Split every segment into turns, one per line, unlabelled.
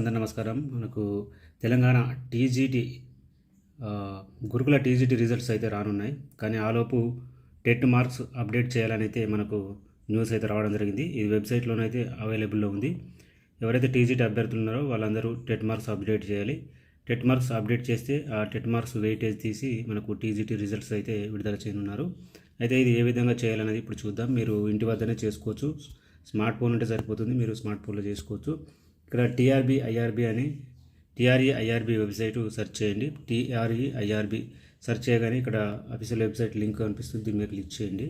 అందరు నమస్కారం. మనకు తెలంగాణ టీజీటీ గురుకుల టీజీటీ రిజల్ట్స్ అయితే రానున్నాయి. కానీ ఆలోపు టెట్ మార్క్స్ అప్డేట్ చేయాలని అయితే మనకు న్యూస్ అయితే రావడం జరిగింది. ఇది వెబ్సైట్లోనైతే అవైలబుల్లో ఉంది. ఎవరైతే టీజీటీ అభ్యర్థులు ఉన్నారో వాళ్ళందరూ టెట్ మార్క్స్ అప్డేట్ చేయాలి. టెట్ మార్క్స్ అప్డేట్ చేస్తే ఆ టెట్ మార్క్స్ వెయిటేజ్ తీసి మనకు టీజీటీ రిజల్ట్స్ అయితే విడుదల చేయనున్నారు. అయితే ఇది ఏ విధంగా చేయాలనేది ఇప్పుడు చూద్దాం. మీరు ఇంటి వద్దనే చేసుకోవచ్చు. స్మార్ట్ ఫోన్ ఉంటే సరిపోతుంది, మీరు స్మార్ట్ ఫోన్లో చేసుకోవచ్చు. ఇక్కడ టీఆర్ఈఐఆర్బి వెబ్సైట్ సెర్చ్ చేయండి. టీఆర్ఈఐఆర్బి సెర్చ్ చేయగానే ఇక్కడ అఫీషియల్ వెబ్సైట్ లింక్ కనిపిస్తుంది. దీని మీద క్లిక్ చేయండి.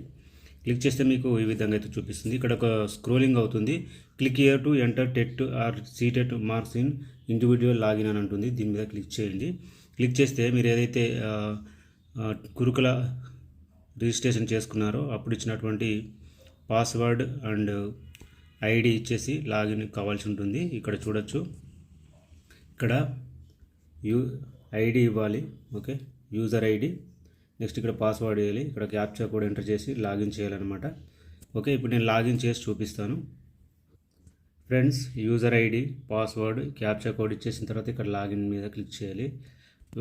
క్లిక్ చేస్తే మీకు ఈ విధంగా అయితే చూపిస్తుంది. ఇక్కడ ఒక స్క్రోలింగ్ అవుతుంది. Click here to enter TET are CTET marks in individual login అని ఉంటుంది. దీని మీద క్లిక్ చేయండి. క్లిక్ చేస్తే మీరు ఏదైతే గురుకుల రిజిస్ట్రేషన్ చేసుకున్నారో అప్పుడు ఇచ్చినటువంటి పాస్వర్డ్ అండ్ ఐడి ఇచ్చేసి లాగిన్ కావాల్సి ఉంటుంది. ఇక్కడ చూడొచ్చు, ఇక్కడ ఐడి ఇవ్వాలి. Okay, user ID. నెక్స్ట్ ఇక్కడ పాస్వర్డ్ వేయాలి. ఇక్కడ క్యాప్చా కోడ్ ఎంటర్ చేసి లాగిన్ చేయాలన్నమాట. ఓకే, ఇప్పుడు నేను లాగిన్ చేసి చూపిస్తాను. Friends, user ID, password, captcha code ఇచ్చేసిన తర్వాత ఇక్కడ లాగిన్ మీద క్లిక్ చేయాలి.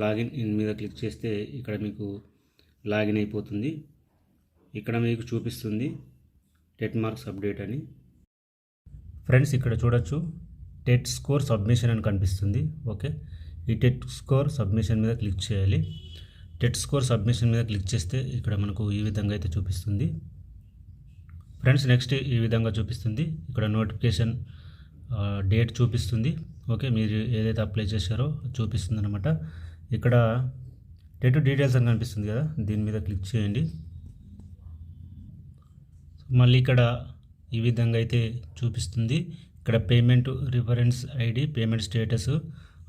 లాగిన్ ఇన్ మీద క్లిక్ చేస్తే ఇక్కడ మీకు లాగిన్ అయిపోతుంది. ఇక్కడ మీకు చూపిస్తుంది టెట్ మార్క్స్ అప్డేట్ అని. ఫ్రెండ్స్, ఇక్కడ చూడొచ్చు టెట్ స్కోర్ సబ్మిషన్ అని కనిపిస్తుంది. ఓకే, ఈ టెట్ స్కోర్ సబ్మిషన్ మీద క్లిక్ చేయాలి. టెట్ స్కోర్ సబ్మిషన్ మీద క్లిక్ చేస్తే ఇక్కడ మనకు ఈ విధంగా అయితే చూపిస్తుంది. ఫ్రెండ్స్, నెక్స్ట్ ఈ విధంగా చూపిస్తుంది. ఇక్కడ నోటిఫికేషన్ డేట్ చూపిస్తుంది. ఓకే, మీరు ఏదైతే అప్లై చేశారో చూపిస్తుంది అనమాట. ఇక్కడ టెట్ డీటెయిల్స్ అని కనిపిస్తుంది కదా, దీని మీద క్లిక్ చేయండి. మళ్ళీ ఇక్కడ ఈ విధంగా అయితే చూపిస్తుంది. ఇక్కడ payment reference ID, payment status,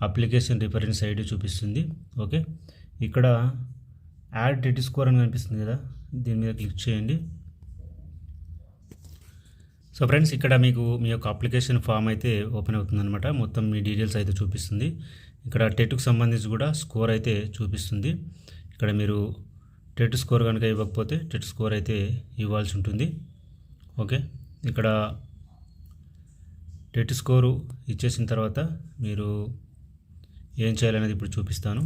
application reference ID చూపిస్తుంది. ఓకే, ఇక్కడ యాడ్ టెట్ స్కోర్ అని కనిపిస్తుంది కదా, దీని మీద క్లిక్ చేయండి. సో ఫ్రెండ్స్, ఇక్కడ మీకు మీ యొక్క అప్లికేషన్ ఫామ్ అయితే ఓపెన్ అవుతుంది అనమాట. మొత్తం మీ డీటెయిల్స్ అయితే చూపిస్తుంది. ఇక్కడ టెట్కు సంబంధించి కూడా స్కోర్ అయితే చూపిస్తుంది. ఇక్కడ మీరు టెట్ స్కోర్ కనుక ఇవ్వకపోతే టెట్ స్కోర్ అయితే ఇవ్వాల్సి ఉంటుంది. ఓకే, ఇక్కడ టెట్ స్కోరు ఇచ్చేసిన తర్వాత మీరు ఏం చేయాలనేది ఇప్పుడు చూపిస్తాను.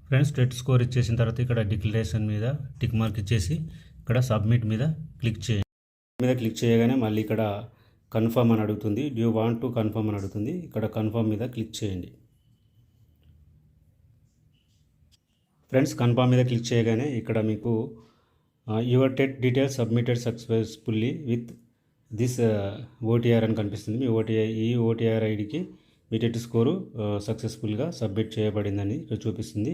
ఫ్రెండ్స్, టెట్ స్కోర్ ఇచ్చేసిన తర్వాత ఇక్కడ డిక్లరేషన్ మీద టిక్ మార్క్ ఇచ్చేసి ఇక్కడ సబ్మిట్ మీద క్లిక్ చేయండి. క్లిక్ చేయగానే మళ్ళీ ఇక్కడ కన్ఫర్మ్ అని అడుగుతుంది. Do you want to confirm అని అడుగుతుంది. ఇక్కడ కన్ఫర్మ్ మీద క్లిక్ చేయండి. ఫ్రెండ్స్, కన్ఫర్మ్ మీద క్లిక్ చేయగానే ఇక్కడ మీకు your TET details submitted successfully with this OTR అని కనిపిస్తుంది. మీ ఓటీఆర్ ఐడికి మీ టెట్ స్కోరు సక్సెస్ఫుల్గా సబ్మిట్ చేయబడిందని ఇక్కడ చూపిస్తుంది.